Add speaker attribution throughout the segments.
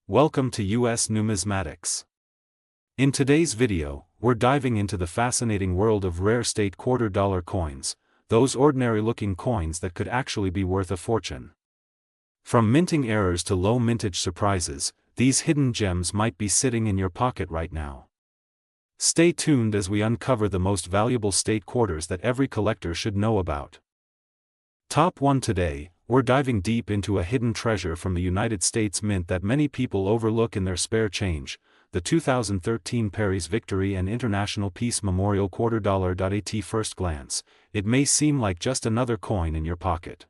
Speaker 1: Welcome to US Numismatics. In today's video, we're diving into the fascinating world of rare state $quarter coins, those ordinary-looking coins that could actually be worth a fortune. From minting errors to low mintage surprises, these hidden gems might be sitting in your pocket right now. Stay tuned as we uncover the most valuable state quarters that every collector should know about. Top 1 today, we're diving deep into a hidden treasure from the United States Mint that many people overlook in their spare change, the 2013 Perry's Victory and International Peace Memorial $quarter. At first glance, it may seem like just another coin in your pocket.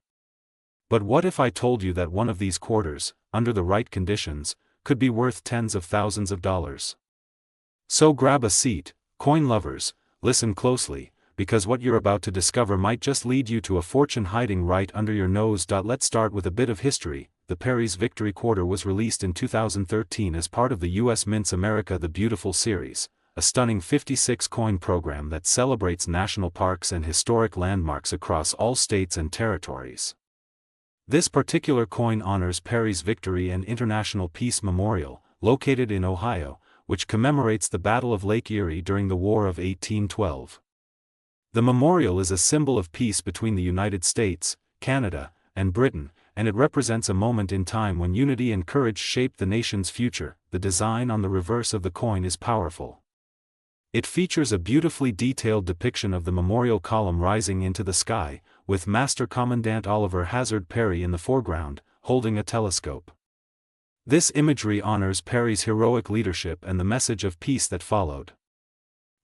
Speaker 1: But what if I told you that one of these quarters, under the right conditions, could be worth tens of thousands of dollars? So grab a seat, coin lovers, listen closely, because what you're about to discover might just lead you to a fortune hiding right under your nose. Let's start with a bit of history. The Perry's Victory Quarter was released in 2013 as part of the U.S. Mint's America the Beautiful series, a stunning 56-coin program that celebrates national parks and historic landmarks across all states and territories. This particular coin honors Perry's Victory and International Peace Memorial, located in Ohio, which commemorates the Battle of Lake Erie during the War of 1812. The memorial is a symbol of peace between the United States, Canada, and Britain, and it represents a moment in time when unity and courage shaped the nation's future. The design on the reverse of the coin is powerful. It features a beautifully detailed depiction of the memorial column rising into the sky, with Master Commandant Oliver Hazard Perry in the foreground, holding a telescope. This imagery honors Perry's heroic leadership and the message of peace that followed.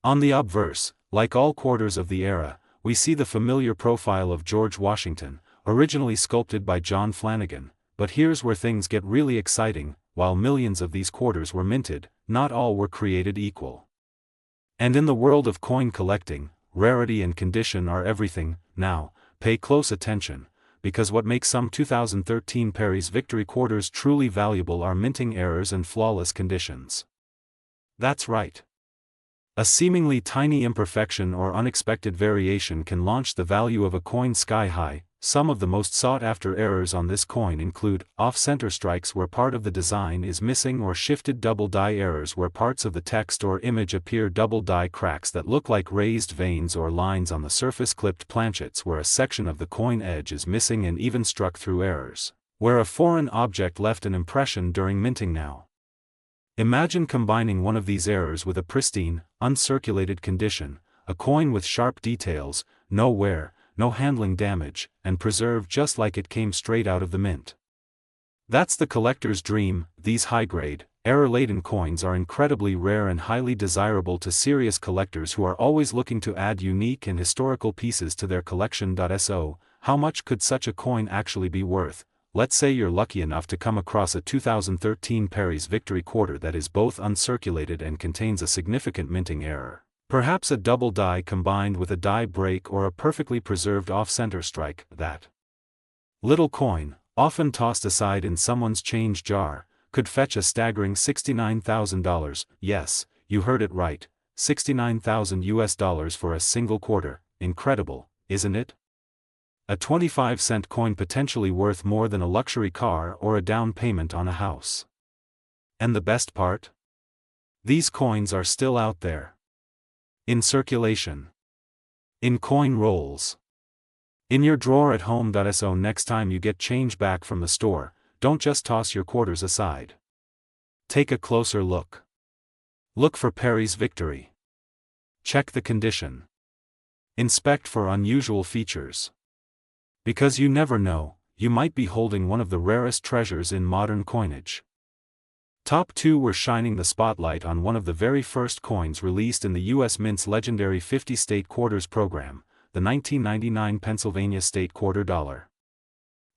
Speaker 1: On the obverse, like all quarters of the era, we see the familiar profile of George Washington, originally sculpted by John Flanagan. But here's where things get really exciting: while millions of these quarters were minted, not all were created equal. And in the world of coin collecting, rarity and condition are everything. Now, pay close attention, because what makes some 2013 Perry's Victory quarters truly valuable are minting errors and flawless conditions. That's right. A seemingly tiny imperfection or unexpected variation can launch the value of a coin sky high. Some of the most sought-after errors on this coin include off-center strikes where part of the design is missing, or shifted double die errors where parts of the text or image appear double die cracks that look like raised veins or lines on the surface, clipped planchets where a section of the coin edge is missing, and even struck through errors where a foreign object left an impression during minting. Now, imagine combining one of these errors with a pristine, uncirculated condition, a coin with sharp details, no wear, no handling damage, and preserved just like it came straight out of the mint. That's the collector's dream. These high-grade, error-laden coins are incredibly rare and highly desirable to serious collectors who are always looking to add unique and historical pieces to their collection. So, how much could such a coin actually be worth? Let's say you're lucky enough to come across a 2013 Perry's Victory quarter that is both uncirculated and contains a significant minting error. Perhaps a double die combined with a die break or a perfectly preserved off-center strike. That little coin, often tossed aside in someone's change jar, could fetch a staggering $69,000. Yes, you heard it right, $69,000 for a single quarter. Incredible, isn't it? A 25-cent coin potentially worth more than a luxury car or a down payment on a house. And the best part? These coins are still out there. In circulation. In coin rolls. In your drawer at home. So next time you get change back from the store, don't just toss your quarters aside. Take a closer look. Look for Perry's Victory. Check the condition. Inspect for unusual features. Because you never know, you might be holding one of the rarest treasures in modern coinage. Top 2, we're shining the spotlight on one of the very first coins released in the U.S. Mint's legendary 50-state quarters program, the 1999 Pennsylvania State $quarter.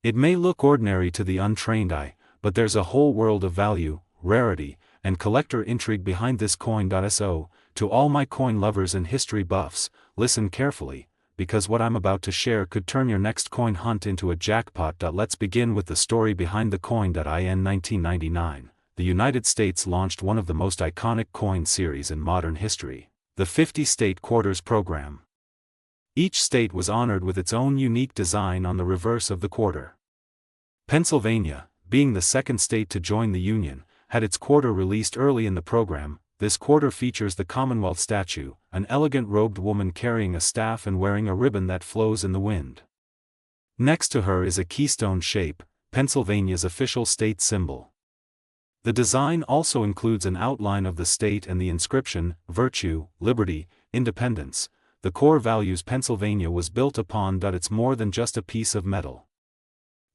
Speaker 1: It may look ordinary to the untrained eye, but there's a whole world of value, rarity, and collector intrigue behind this coin. So, to all my coin lovers and history buffs, listen carefully, because what I'm about to share could turn your next coin hunt into a jackpot. Let's begin with the story behind the coin. In 1999, the United States launched one of the most iconic coin series in modern history, the 50-state quarters program. Each state was honored with its own unique design on the reverse of the quarter. Pennsylvania, being the second state to join the Union, had its quarter released early in the program. This quarter features the Commonwealth statue, an elegant robed woman carrying a staff and wearing a ribbon that flows in the wind. Next to her is a keystone shape, Pennsylvania's official state symbol. The design also includes an outline of the state and the inscription, Virtue, Liberty, Independence, the core values Pennsylvania was built upon. It's more than just a piece of metal.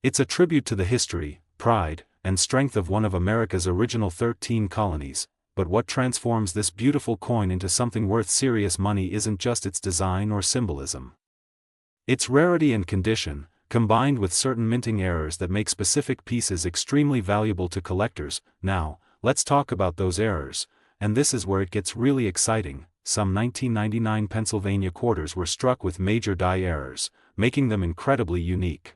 Speaker 1: It's a tribute to the history, pride, and strength of one of America's original 13 colonies. But what transforms this beautiful coin into something worth serious money isn't just its design or symbolism. Its rarity and condition, combined with certain minting errors that make specific pieces extremely valuable to collectors. Now, let's talk about those errors, and this is where it gets really exciting. Some 1999 Pennsylvania quarters were struck with major die errors, making them incredibly unique.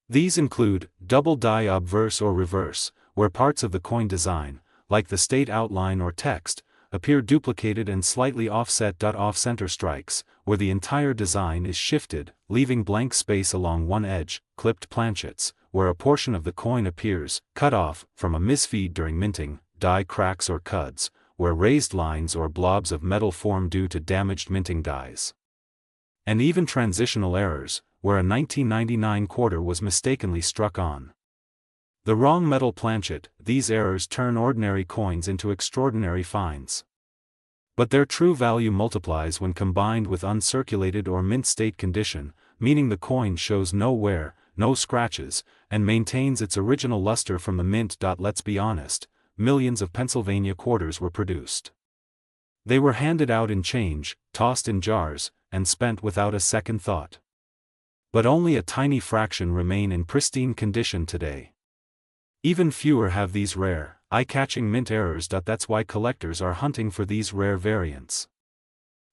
Speaker 1: These include double die obverse or reverse, where parts of the coin design, like the state outline or text, appear duplicated and slightly offset. Off-center strikes, where the entire design is shifted, leaving blank space along one edge. Clipped planchets, where a portion of the coin appears cut off from a misfeed during minting. Die cracks or cuds, where raised lines or blobs of metal form due to damaged minting dies. And even transitional errors, where a 1999 quarter was mistakenly struck on the wrong metal planchet. These errors turn ordinary coins into extraordinary finds. But their true value multiplies when combined with uncirculated or mint state condition, meaning the coin shows no wear, no scratches, and maintains its original luster from the mint. Let's be honest, millions of Pennsylvania quarters were produced. They were handed out in change, tossed in jars, and spent without a second thought. But only a tiny fraction remain in pristine condition today. Even fewer have these rare, eye-catching mint errors. That's why collectors are hunting for these rare variants.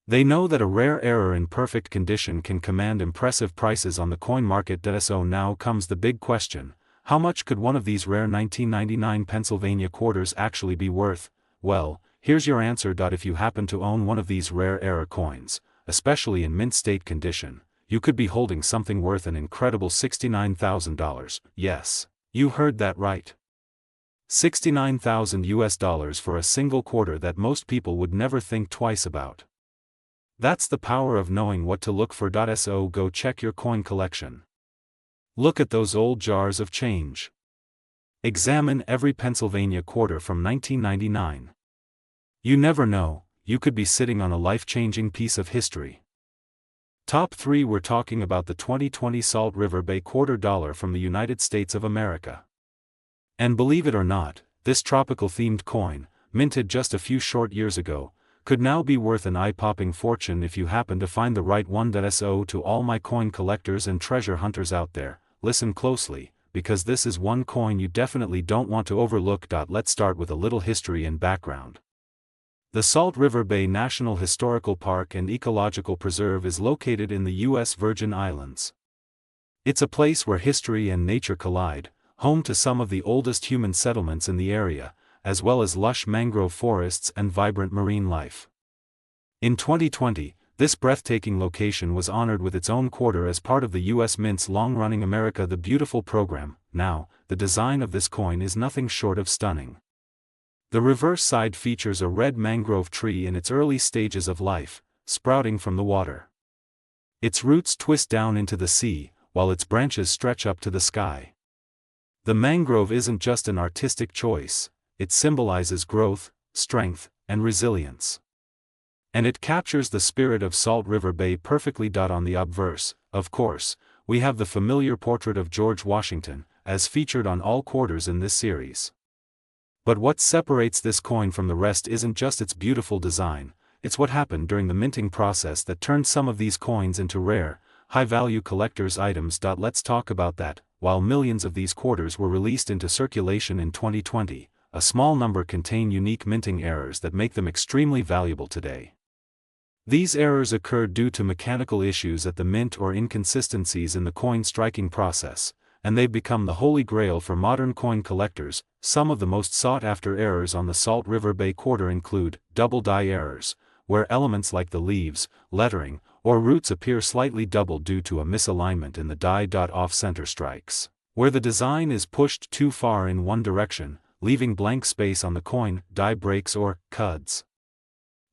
Speaker 1: They know that a rare error in perfect condition can command impressive prices on the coin market. So now comes the big question: how much could one of these rare 1999 Pennsylvania quarters actually be worth? Well, here's your answer. If you happen to own one of these rare error coins, especially in mint state condition, you could be holding something worth an incredible $69,000. Yes, you heard that right. $69,000 for a single quarter that most people would never think twice about. That's the power of knowing what to look for. So go check your coin collection. Look at those old jars of change. Examine every Pennsylvania quarter from 1999. You never know, you could be sitting on a life-changing piece of history. Top 3. We're talking about the 2020 Salt River Bay quarter dollar from the United States of America. And believe it or not, this tropical-themed coin, minted just a few short years ago, could now be worth an eye-popping fortune if you happen to find the right one. So to all my coin collectors and treasure hunters out there, listen closely, because this is one coin you definitely don't want to overlook. Let's start with a little history and background. The Salt River Bay National Historical Park and Ecological Preserve is located in the U.S. Virgin Islands. It's a place where history and nature collide, home to some of the oldest human settlements in the area, as well as lush mangrove forests and vibrant marine life. In 2020, this breathtaking location was honored with its own quarter as part of the U.S. Mint's long-running America the Beautiful program. Now, the design of this coin is nothing short of stunning. The reverse side features a red mangrove tree in its early stages of life, sprouting from the water. Its roots twist down into the sea, while its branches stretch up to the sky. The mangrove isn't just an artistic choice, it symbolizes growth, strength, and resilience. And it captures the spirit of Salt River Bay perfectly. On the obverse, of course, we have the familiar portrait of George Washington, as featured on all quarters in this series. But what separates this coin from the rest isn't just its beautiful design, it's what happened during the minting process that turned some of these coins into rare, high-value collector's items. Let's talk about that. While millions of these quarters were released into circulation in 2020, a small number contain unique minting errors that make them extremely valuable today. These errors occurred due to mechanical issues at the mint or inconsistencies in the coin striking process, and they've become the holy grail for modern coin collectors. Some of the most sought-after errors on the Salt River Bay quarter include double die errors, where elements like the leaves, lettering, or roots appear slightly doubled due to a misalignment in the die. Off-center strikes, where the design is pushed too far in one direction, leaving blank space on the coin, die breaks or cuds,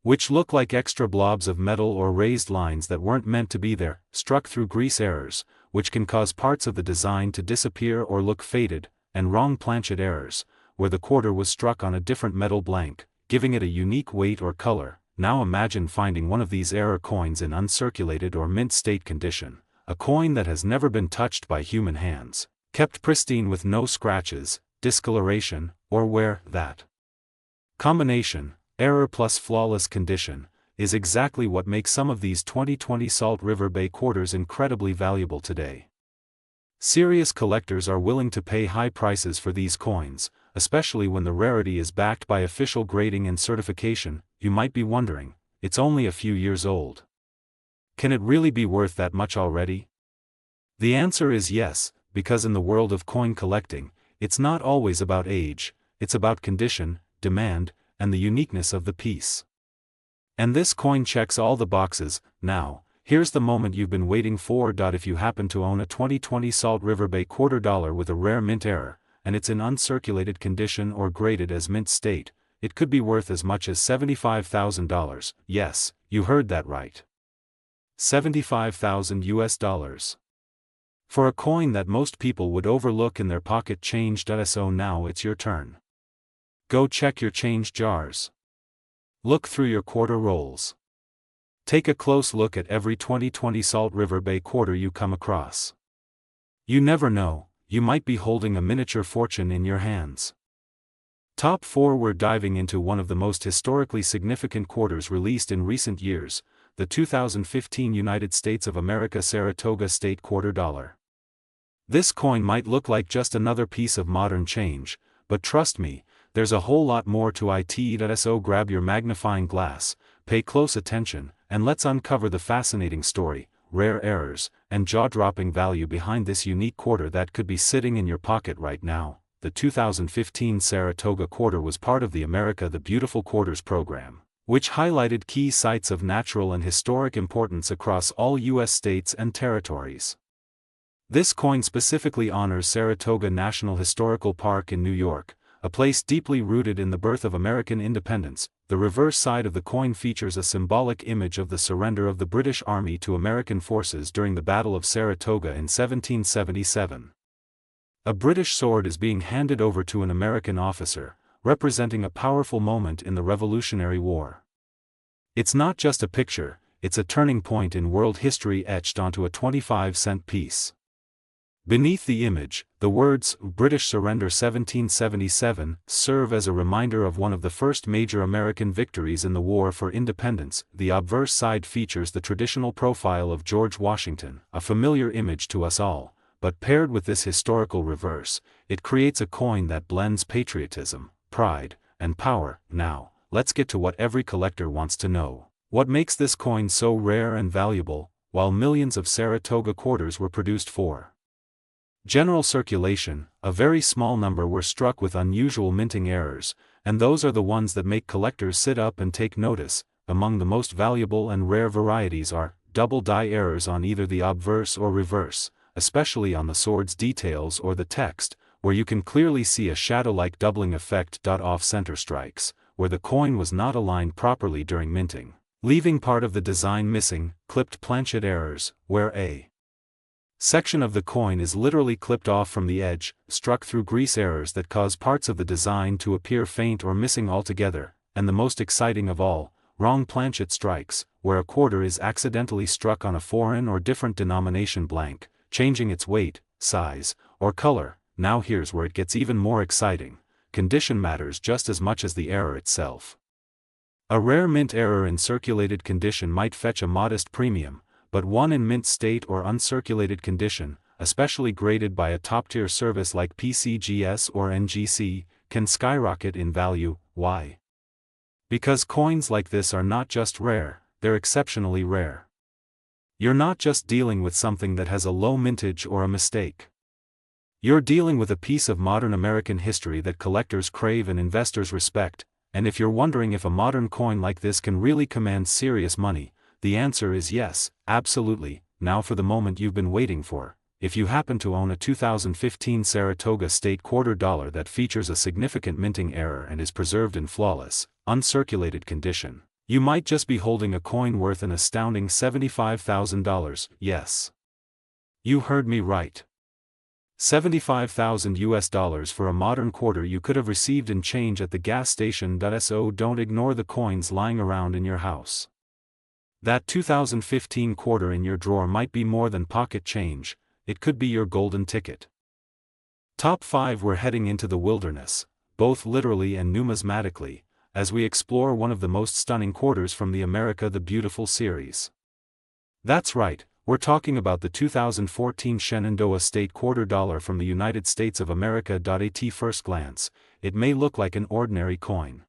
Speaker 1: which look like extra blobs of metal or raised lines that weren't meant to be there, struck through grease errors, which can cause parts of the design to disappear or look faded, and wrong planchet errors, where the quarter was struck on a different metal blank, giving it a unique weight or color. Now imagine finding one of these error coins in uncirculated or mint state condition, a coin that has never been touched by human hands, kept pristine with no scratches, discoloration, or wear. That combination, error plus flawless condition, is exactly what makes some of these 2020 Salt River Bay quarters incredibly valuable today. Serious collectors are willing to pay high prices for these coins, especially when the rarity is backed by official grading and certification. You might be wondering, it's only a few years old. Can it really be worth that much already? The answer is yes, because in the world of coin collecting, it's not always about age, it's about condition, demand, and the uniqueness of the piece. And this coin checks all the boxes. Now, here's the moment you've been waiting for. If you happen to own a 2020 Salt River Bay $quarter with a rare mint error, and it's in uncirculated condition or graded as mint state, it could be worth as much as $75,000. Yes, you heard that right. $75,000 US. For a coin that most people would overlook in their pocket change. So now it's your turn. Go check your change jars. Look through your quarter rolls. Take a close look at every 2020 Salt River Bay quarter you come across. You never know, you might be holding a miniature fortune in your hands. Top 4. We're diving into one of the most historically significant quarters released in recent years, the 2015 United States of America Saratoga State $quarter. This coin might look like just another piece of modern change, but trust me, there's a whole lot more to it. So grab your magnifying glass, pay close attention, and let's uncover the fascinating story, rare errors, and jaw-dropping value behind this unique quarter that could be sitting in your pocket right now. The 2015 Saratoga quarter was part of the America the Beautiful Quarters program, which highlighted key sites of natural and historic importance across all U.S. states and territories. This coin specifically honors Saratoga National Historical Park in New York, a place deeply rooted in the birth of American independence. The reverse side of the coin features a symbolic image of the surrender of the British Army to American forces during the Battle of Saratoga in 1777. A British sword is being handed over to an American officer, representing a powerful moment in the Revolutionary War. It's not just a picture, it's a turning point in world history etched onto a 25-cent piece. Beneath the image, the words, British Surrender 1777, serve as a reminder of one of the first major American victories in the War for Independence. The obverse side features the traditional profile of George Washington, a familiar image to us all, but paired with this historical reverse, it creates a coin that blends patriotism, pride, and power. Now, let's get to what every collector wants to know. What makes this coin so rare and valuable, while millions of Saratoga quarters were produced for general circulation? A very small number were struck with unusual minting errors, and those are the ones that make collectors sit up and take notice. Among the most valuable and rare varieties are double die errors on either the obverse or reverse, especially on the sword's details or the text, where you can clearly see a shadow-like doubling effect. Off-center strikes, where the coin was not aligned properly during minting, leaving part of the design missing. Clipped planchet errors, where a section of the coin is literally clipped off from the edge, struck through grease errors that cause parts of the design to appear faint or missing altogether. And the most exciting of all, wrong planchet strikes, where a quarter is accidentally struck on a foreign or different denomination blank, changing its weight, size, or color. Now here's where it gets even more exciting. Condition matters just as much as the error itself. A rare mint error in circulated condition might fetch a modest premium, but one in mint state or uncirculated condition, especially graded by a top-tier service like PCGS or NGC, can skyrocket in value. Why? Because coins like this are not just rare, they're exceptionally rare. You're not just dealing with something that has a low mintage or a mistake. You're dealing with a piece of modern American history that collectors crave and investors respect. And if you're wondering if a modern coin like this can really command serious money, the answer is yes, absolutely. Now for the moment you've been waiting for. if you happen to own a 2015 Saratoga State quarter dollar that features a significant minting error and is preserved in flawless, uncirculated condition, you might just be holding a coin worth an astounding $75,000. Yes, you heard me right. $75,000 for a modern quarter you could have received in change at the gas station. So don't ignore the coins lying around in your house. That 2015 quarter in your drawer might be more than pocket change, it could be your golden ticket. Top 5. We're heading into the wilderness, both literally and numismatically, as we explore one of the most stunning quarters from the America the Beautiful series. That's right. We're talking about the 2014 Shenandoah State quarter dollar from the United States of America. At first glance, it may look like an ordinary coin.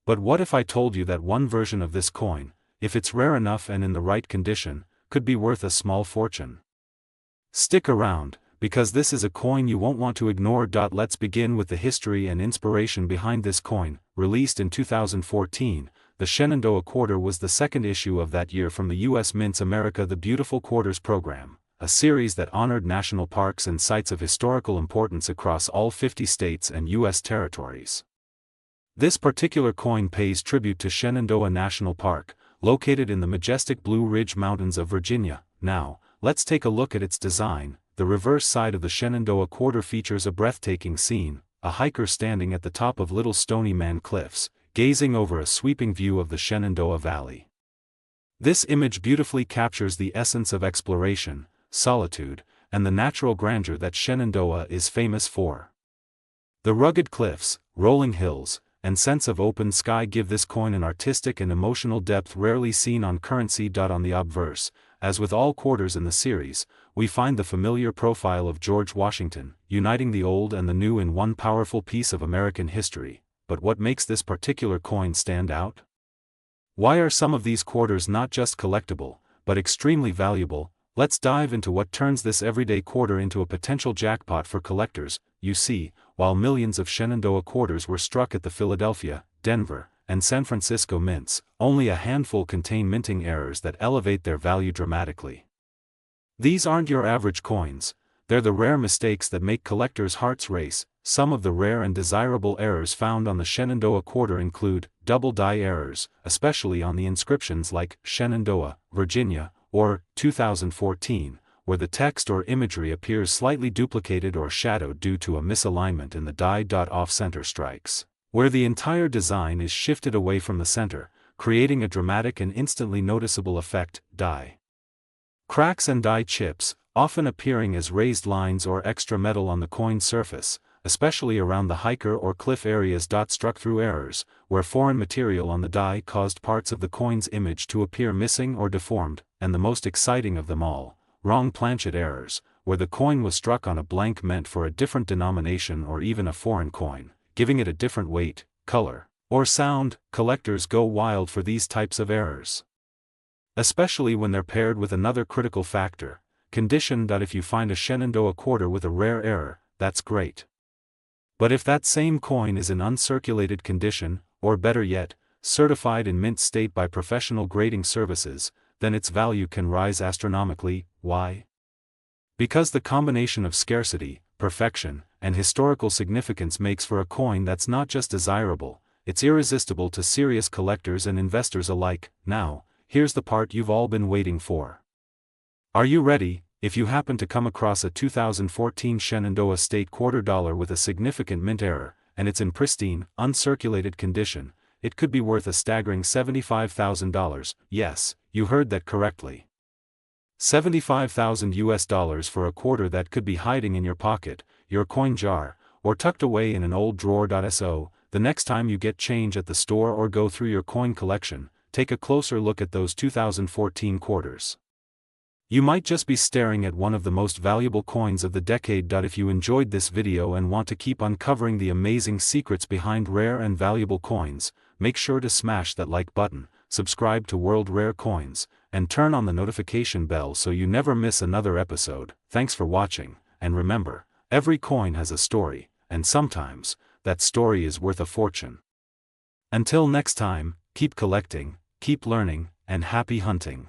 Speaker 1: But what if I told you that one version of this coin, if it's rare enough and in the right condition, could be worth a small fortune? Stick around, because this is a coin you won't want to ignore. Let's begin with the history and inspiration behind this coin. Released in 2014, the Shenandoah quarter was the second issue of that year from the U.S. Mint's America the Beautiful Quarters program, a series that honored national parks and sites of historical importance across all 50 states and U.S. territories. This particular coin pays tribute to Shenandoah National Park, located in the majestic Blue Ridge Mountains of Virginia. Now, let's take a look at its design. The reverse side of the Shenandoah quarter features a breathtaking scene, a hiker standing at the top of Little Stony Man Cliffs, gazing over a sweeping view of the Shenandoah Valley. This image beautifully captures the essence of exploration, solitude, and the natural grandeur that Shenandoah is famous for. The rugged cliffs, rolling hills, and sense of open sky give this coin an artistic and emotional depth rarely seen on currency. On the obverse, as with all quarters in the series, we find the familiar profile of George Washington, uniting the old and the new in one powerful piece of American history. But what makes this particular coin stand out? Why are some of these quarters not just collectible, but extremely valuable? Let's dive into what turns this everyday quarter into a potential jackpot for collectors. You see, while millions of Shenandoah quarters were struck at the Philadelphia, Denver, and San Francisco mints, only a handful contain minting errors that elevate their value dramatically. These aren't your average coins, they're the rare mistakes that make collectors' hearts race. Some of the rare and desirable errors found on the Shenandoah quarter include double die errors, especially on the inscriptions like Shenandoah, Virginia, or 2014, where the text or imagery appears slightly duplicated or shadowed due to a misalignment in the die. Off-center strikes, where the entire design is shifted away from the center, creating a dramatic and instantly noticeable effect. Die cracks and die chips, often appearing as raised lines or extra metal on the coin surface, especially around the hiker or cliff areas. Struck through errors, where foreign material on the die caused parts of the coin's image to appear missing or deformed, and the most exciting of them all, wrong planchet errors, where the coin was struck on a blank meant for a different denomination or even a foreign coin, giving it a different weight, color, or sound. Collectors go wild for these types of errors, especially when they're paired with another critical factor, condition. If you find a Shenandoah quarter with a rare error, that's great. But if that same coin is in uncirculated condition, or better yet, certified in mint state by professional grading services, then its value can rise astronomically. Why? Because the combination of scarcity, perfection, and historical significance makes for a coin that's not just desirable, it's irresistible to serious collectors and investors alike. Now, here's the part you've all been waiting for. Are you ready? If you happen to come across a 2014 Shenandoah State quarter dollar with a significant mint error, and it's in pristine, uncirculated condition, it could be worth a staggering $75,000. Yes, you heard that correctly. $75,000 for a quarter that could be hiding in your pocket, your coin jar, or tucked away in an old drawer. So, the next time you get change at the store or go through your coin collection, take a closer look at those 2014 quarters. You might just be staring at one of the most valuable coins of the decade. If you enjoyed this video and want to keep uncovering the amazing secrets behind rare and valuable coins, make sure to smash that like button, subscribe to World Rare Coins, and turn on the notification bell so you never miss another episode. Thanks for watching, and remember, every coin has a story, and sometimes, that story is worth a fortune. Until next time, keep collecting, keep learning, and happy hunting.